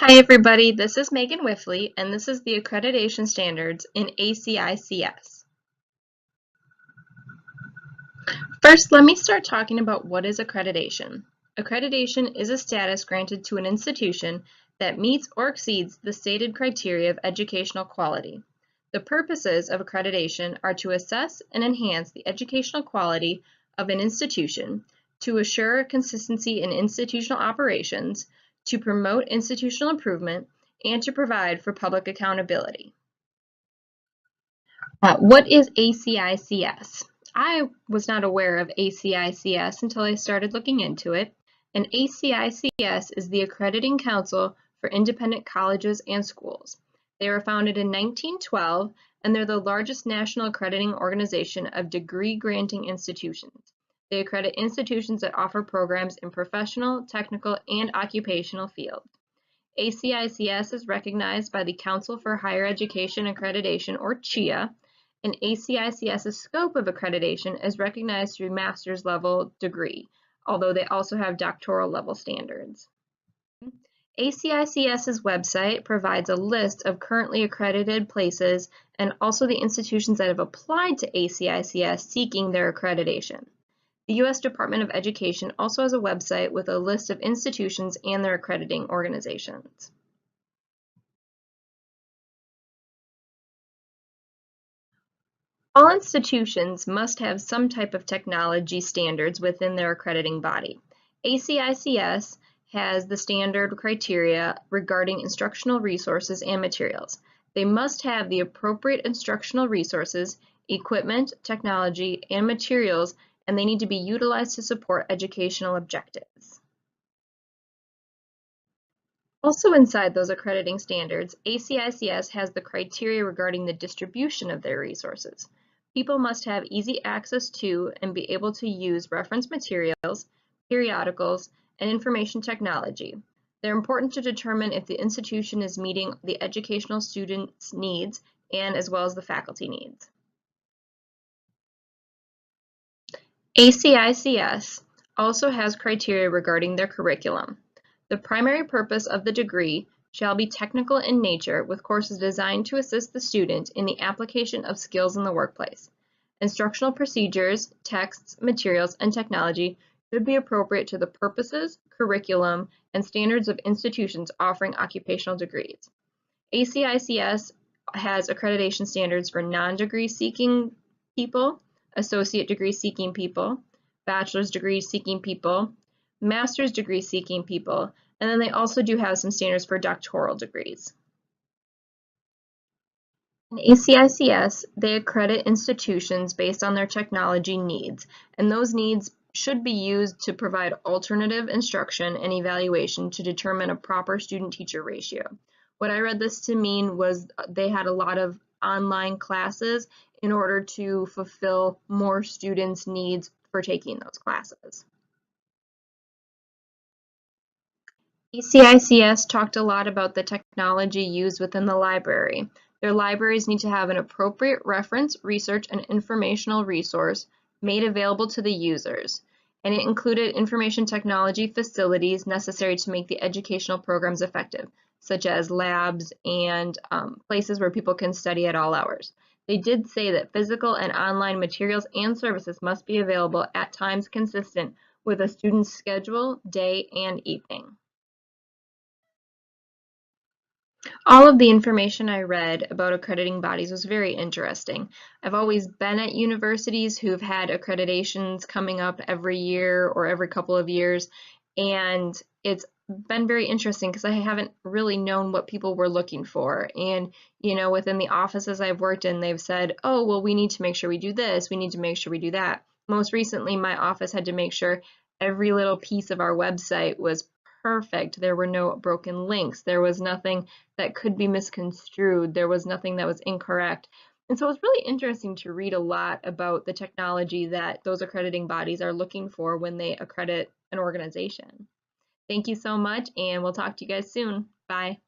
Hi everybody, this is Megan Wiffley and this is the accreditation standards in ACICS. First, let me start talking about what is accreditation. Accreditation is a status granted to an institution that meets or exceeds the stated criteria of educational quality. The purposes of accreditation are to assess and enhance the educational quality of an institution, to assure consistency in institutional operations, to promote institutional improvement, and to provide for public accountability. What is ACICS? I was not aware of ACICS until I started looking into it, and ACICS is the Accrediting Council for Independent Colleges and Schools. They were founded in 1912, and they're the largest national accrediting organization of degree-granting institutions. They accredit institutions that offer programs in professional, technical, and occupational fields. ACICS is recognized by the Council for Higher Education Accreditation, or CHIA, and ACICS's scope of accreditation is recognized through master's level degree, although they also have doctoral level standards. ACICS's website provides a list of currently accredited places and also the institutions that have applied to ACICS seeking their accreditation. The U.S. Department of Education also has a website with a list of institutions and their accrediting organizations. All institutions must have some type of technology standards within their accrediting body. ACICS has the standard criteria regarding instructional resources and materials. They must have the appropriate instructional resources, equipment, technology, and materials, and they need to be utilized to support educational objectives. Also inside those accrediting standards, ACICS has the criteria regarding the distribution of their resources. People must have easy access to and be able to use reference materials, periodicals, and information technology. They're important to determine if the institution is meeting the educational students' needs and as well as the faculty needs. ACICS also has criteria regarding their curriculum. The primary purpose of the degree shall be technical in nature, with courses designed to assist the student in the application of skills in the workplace. Instructional procedures, texts, materials, and technology should be appropriate to the purposes, curriculum, and standards of institutions offering occupational degrees. ACICS has accreditation standards for non-degree seeking people, associate degree seeking people, bachelor's degree seeking people, master's degree seeking people, and then they also do have some standards for doctoral degrees. In ACICS, they accredit institutions based on their technology needs, and those needs should be used to provide alternative instruction and evaluation to determine a proper student-teacher ratio. What I read this to mean was they had a lot of online classes in order to fulfill more students' needs for taking those classes. ACICS talked a lot about the technology used within the library. Their libraries need to have an appropriate reference, research, and informational resource made available to the users, and it included information technology facilities necessary to make the educational programs effective, such as labs and places where people can study at all hours. They did say that physical and online materials and services must be available at times consistent with a student's schedule, day, and evening. All of the information I read about accrediting bodies was very interesting. I've always been at universities who've had accreditations coming up every year or every couple of years, and it's been very interesting because I haven't really known what people were looking for. And, you know, within the offices I've worked in, they've said, oh, well, we need to make sure we do this, we need to make sure we do that. Most recently, my office had to make sure every little piece of our website was perfect. There were no broken links. There was nothing that could be misconstrued. There was nothing that was incorrect. And so it was really interesting to read a lot about the technology that those accrediting bodies are looking for when they accredit an organization. Thank you so much, and we'll talk to you guys soon. Bye.